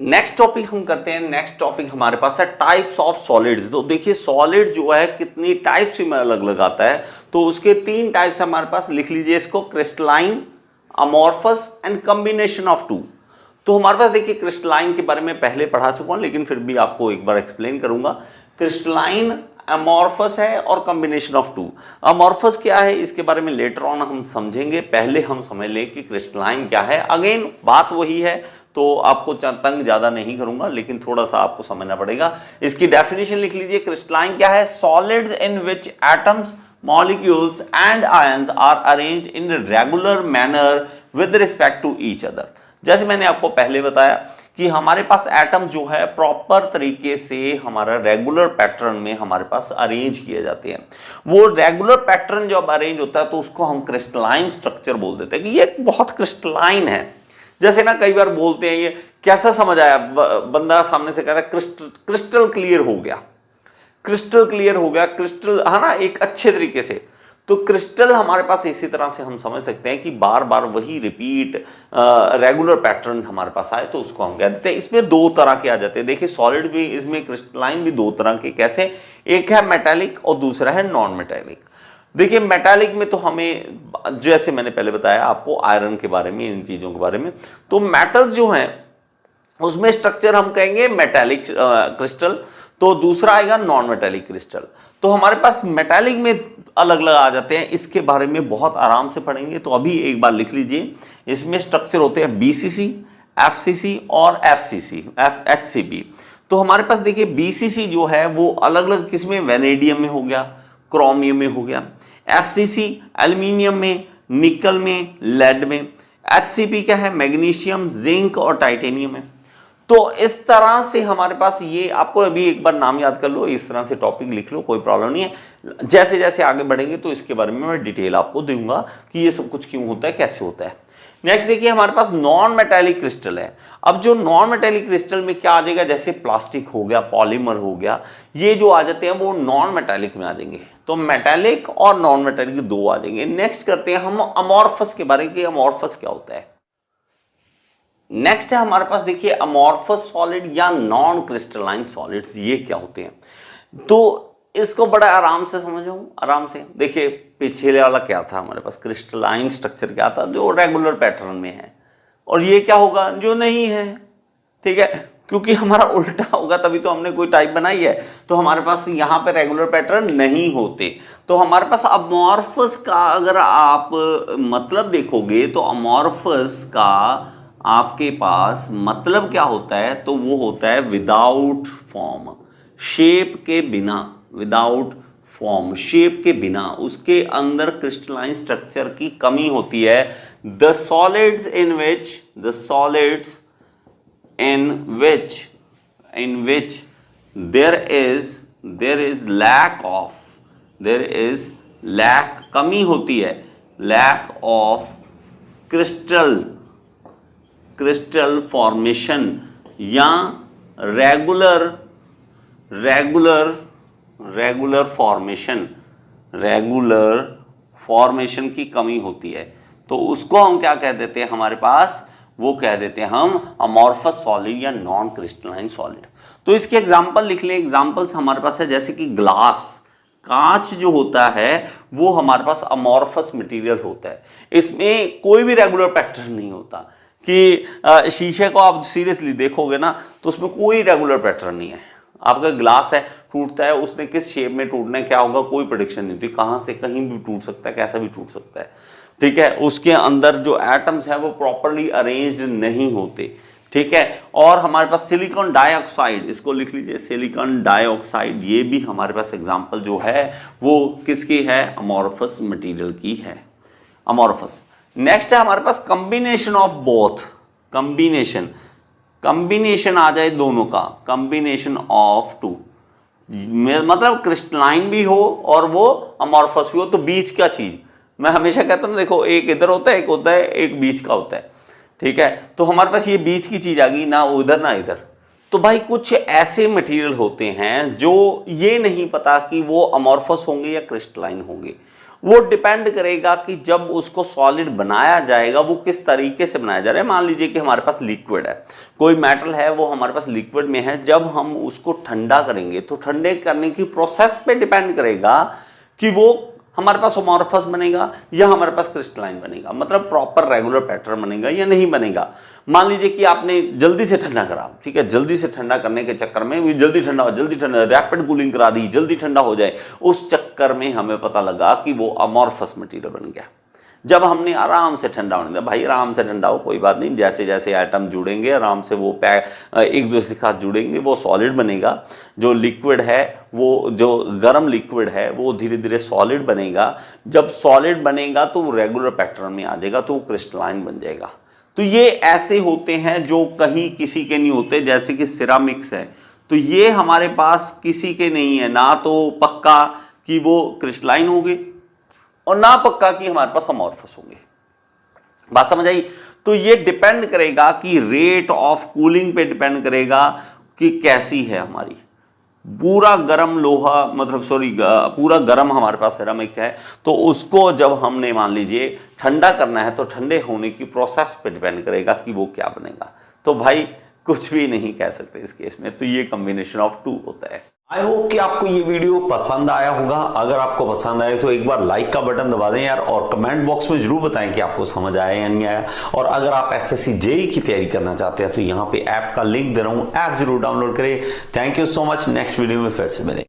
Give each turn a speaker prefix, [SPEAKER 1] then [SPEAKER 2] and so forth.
[SPEAKER 1] Next topic हम करते हैं। नेक्स्ट टॉपिक हमारे पास है टाइप्स ऑफ सॉलिड्स। तो देखिए सॉलिड जो है कितनी टाइप्स में अलग अलग आता है, तो उसके 3 टाइप्स हमारे पास, लिख लीजिए इसको, crystalline, amorphous and combination of two. तो हमारे पास देखिए क्रिस्टलाइन के बारे में पहले पढ़ा चुका हूं, लेकिन फिर भी आपको एक बार एक्सप्लेन करूंगा। क्रिस्टलाइन, अमॉर्फस है और कॉम्बिनेशन ऑफ टू। अमॉर्फस क्या है इसके बारे में लेटर ऑन हम समझेंगे, पहले हम समझ लें कि क्रिस्टलाइन क्या है। अगेन बात वही है, तो आपको तंग ज्यादा नहीं करूंगा, लेकिन थोड़ा सा आपको समझना पड़ेगा। इसकी डेफिनेशन लिख लीजिए। क्रिस्टलाइन क्या है? Solids in which atoms, molecules and ions are arranged in regular manner with respect to each other. जैसे मैंने आपको पहले बताया कि हमारे पास एटम जो है प्रॉपर तरीके से हमारा रेगुलर पैटर्न में हमारे पास अरेंज किए जाते हैं। वो रेगुलर पैटर्न जब अरेंज होता है तो उसको हम क्रिस्टलाइन स्ट्रक्चर बोल देते हैं कि ये बहुत क्रिस्टलाइन है। जैसे ना कई बार बोलते हैं, ये कैसा समझ आया, बंदा सामने से कह रहा है क्रिस्टल क्लियर हो गया, क्रिस्टल क्लियर हो गया, क्रिस्टल, है ना, एक अच्छे तरीके से। तो क्रिस्टल हमारे पास इसी तरह से हम समझ सकते हैं कि बार बार वही रिपीट रेगुलर पैटर्न हमारे पास आए तो उसको हम कह देते हैं। इसमें 2 तरह के आ जाते हैं। देखिए सॉलिड भी, इसमें क्रिस्टलाइन भी 2 तरह के। कैसे? एक है मेटालिक और दूसरा है नॉन मेटालिक। देखिए मेटालिक में तो हमें, जैसे मैंने पहले बताया आपको आयरन के बारे में, इन चीजों के बारे में, तो मेटल्स जो हैं उसमें स्ट्रक्चर हम कहेंगे मेटालिक क्रिस्टल, तो दूसरा आएगा नॉन मेटालिक क्रिस्टल। तो हमारे पास मेटालिक में अलग अलग आ जाते हैं, इसके बारे में बहुत आराम से पढ़ेंगे। तो अभी एक बार लिख लीजिए, इसमें स्ट्रक्चर होते हैं बीसीसी, एफसीसी और एफसीसी, एचसीबी। तो हमारे पास देखिए बीसीसी जो है वो अलग अलग किसमें, वेनेडियम में हो गया, क्रोमियम में हो गया। एफसीसी एल्यूमिनियम में, निकल में, लेड में। एचसीबी क्या है? मैग्नीशियम, जिंक और टाइटेनियम में। तो इस तरह से हमारे पास ये, आपको अभी एक बार नाम याद कर लो, इस तरह से टॉपिक लिख लो, कोई प्रॉब्लम नहीं है। जैसे जैसे आगे बढ़ेंगे तो इसके बारे में मैं डिटेल आपको दूंगा कि ये सब कुछ क्यों होता है, कैसे होता है। नेक्स्ट देखिए हमारे पास नॉन मेटालिक क्रिस्टल है। अब जो नॉन मेटालिक क्रिस्टल में क्या आ जाएगा, जैसे प्लास्टिक हो गया, पॉलीमर हो गया, ये जो आ जाते हैं वो नॉन मेटालिक में आ जाएंगे। तो मेटालिक और नॉन मेटालिक 2 आ जाएंगे। नेक्स्ट करते हैं हम अमॉर्फस के बारे में, अमॉर्फस क्या होता है। नेक्स्ट है हमारे पास देखिए अमॉर्फस सॉलिड या नॉन क्रिस्टलाइन सॉलिड्स, ये क्या होते हैं। तो इसको बड़ा आराम से समझो, आराम से देखिए। पिछले वाला क्या था हमारे पास, क्रिस्टलाइन स्ट्रक्चर क्या था, जो रेगुलर पैटर्न में है, और ये क्या होगा, जो नहीं है। ठीक है, क्योंकि हमारा उल्टा होगा तभी तो हमने कोई टाइप बनाई है। तो हमारे पास यहाँ पे रेगुलर पैटर्न नहीं होते। तो हमारे पास अमॉर्फस का अगर आप मतलब देखोगे तो अमॉर्फस का आपके पास मतलब क्या होता है, तो वो होता है विदाउट फॉर्म, शेप के बिना, विदाउट फॉर्म, शेप के बिना, उसके अंदर क्रिस्टलाइन स्ट्रक्चर की कमी होती है। The solids in which, the solids in which there is lack, कमी होती है, lack of crystal formation या regular formation की कमी होती है। तो उसको हम क्या कह देते हैं, हमारे पास वो कह देते हैं हम अमॉर्फस सॉलिड या नॉन क्रिस्टलाइन सॉलिड। तो इसके एग्जांपल लिख लें। एग्जांपल्स हमारे पास है जैसे कि ग्लास, कांच जो होता है वो हमारे पास अमॉर्फस मटेरियल होता है। इसमें कोई भी रेगुलर पैटर्न नहीं होता कि शीशे को आप सीरियसली देखोगे ना तो उसमें कोई रेगुलर पैटर्न नहीं है। आपका ग्लास है, टूटता है, उसने किस शेप में टूटना है, क्या होगा, कोई प्रेडिक्शन नहीं होती, कहां से कहीं भी टूट सकता है, कैसा भी टूट सकता है। ठीक है, उसके अंदर जो एटम्स है वो प्रॉपर्ली अरेंज्ड नहीं होते। ठीक है, और हमारे पास सिलिकॉन डाइऑक्साइड, इसको लिख लीजिए, सिलिकॉन डाइऑक्साइड, ये भी हमारे पास एग्जांपल जो है वो किसकी है, अमॉर्फस मटेरियल की है, अमॉर्फस। नेक्स्ट है हमारे पास कॉम्बिनेशन ऑफ बोथ, कॉम्बिनेशन आ जाए दोनों का, कॉम्बिनेशन ऑफ टू, मतलब क्रिस्टलाइन भी हो और वो अमॉर्फस भी हो, तो बीच का चीज मैं हमेशा कहता हूँ, देखो एक इधर होता है, एक होता है, एक बीच का होता है। ठीक है, तो हमारे पास ये बीच की चीज आ गई, ना उधर ना इधर। तो भाई कुछ ऐसे मटेरियल होते हैं जो ये नहीं पता कि वो अमॉर्फस होंगे या क्रिस्टलाइन होंगे, वो डिपेंड करेगा कि जब उसको सॉलिड बनाया जाएगा वो किस तरीके से बनाया जा रहा है। मान लीजिए कि हमारे पास लिक्विड है, कोई मेटल है वो हमारे पास लिक्विड में है, जब हम उसको ठंडा करेंगे तो ठंडे करने की प्रोसेस पे डिपेंड करेगा कि वो हमारे पास अमॉर्फस बनेगा या हमारे पास क्रिस्टलाइन बनेगा, मतलब प्रॉपर रेगुलर पैटर्न बनेगा या नहीं बनेगा। मान लीजिए कि आपने जल्दी से ठंडा करा, ठीक है, जल्दी से ठंडा करने के चक्कर में जल्दी ठंडा रैपिड कूलिंग करा दी, जल्दी ठंडा हो जाए, उस चक्कर में हमें पता लगा कि वो अमॉर्फस मटेरियल बन गया। जब हमने आराम से ठंडा होने दिया, भाई आराम से ठंडा हो कोई बात नहीं, जैसे जैसे एटम जुड़ेंगे आराम से वो एक दूसरे के साथ जुड़ेंगे, वो सॉलिड बनेगा। जो लिक्विड है वो, जो गर्म लिक्विड है वो धीरे धीरे सॉलिड बनेगा। जब सॉलिड बनेगा तो वो रेगुलर पैटर्न में आ जाएगा, तो वो क्रिस्टलाइन बन जाएगा। तो ये ऐसे होते हैं जो कहीं किसी के नहीं होते, जैसे कि सिरामिक्स है, तो ये हमारे पास किसी के नहीं है, ना तो पक्का कि वो क्रिस्टलाइन होंगे और ना पक्का कि हमारे पास अमॉर्फस होंगे। बात समझ आई? तो ये डिपेंड करेगा कि रेट ऑफ कूलिंग पे डिपेंड करेगा कि कैसी है हमारी। पूरा गर्म लोहा, मतलब पूरा गर्म हमारे पास सिरेमिक है, तो उसको जब हमने मान लीजिए ठंडा करना है तो ठंडे होने की प्रोसेस पे डिपेंड करेगा कि वो क्या बनेगा। तो भाई कुछ भी नहीं कह सकते इस केस में, तो ये कॉम्बिनेशन ऑफ टू होता है। आई होप कि आपको ये वीडियो पसंद आया होगा। अगर आपको पसंद आए तो एक बार लाइक का बटन दबा दें यार, और कमेंट बॉक्स में जरूर बताएं कि आपको समझ आया या नहीं आया। और अगर आप एसएससी जेईई की तैयारी करना चाहते हैं तो यहाँ पे ऐप का लिंक दे रहा हूँ, ऐप जरूर डाउनलोड करें। Thank you so much. Next video में फिर से मिलें।